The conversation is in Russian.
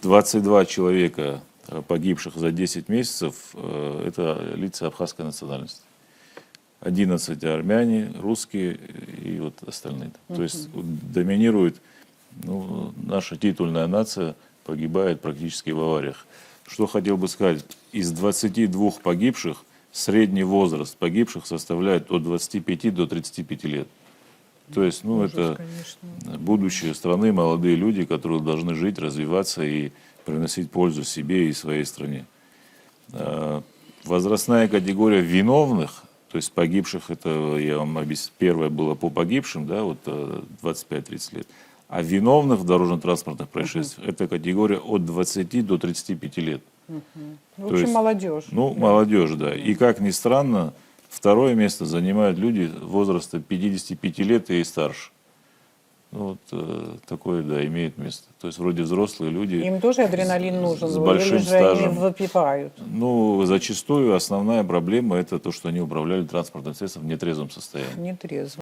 22 человека, погибших за 10 месяцев, это лица абхазской национальности. 11 армяне, русские и вот остальные. То есть доминирует, наша титульная нация погибает практически в авариях. Что хотел бы сказать, из 22 погибших средний возраст погибших составляет от 25 до 35 лет. То есть, это конечно. Будущее страны, молодые люди, которые должны жить, развиваться и приносить пользу себе и своей стране. Возрастная категория виновных, то есть погибших, это я вам объясню, первое было по погибшим, да, вот 25-30 лет. А виновных в дорожно-транспортных происшествиях, это категория от 20 до 35 лет. В общем, молодежь. Молодежь, да. И как ни странно, второе место занимают люди возраста 55 лет и старше. Такое, да, имеет место. То есть вроде взрослые люди. Им тоже адреналин нужен, с большим или же стажем. Они выпивают? Зачастую основная проблема это то, что они управляли транспортным средством в нетрезвом состоянии. Нетрезво.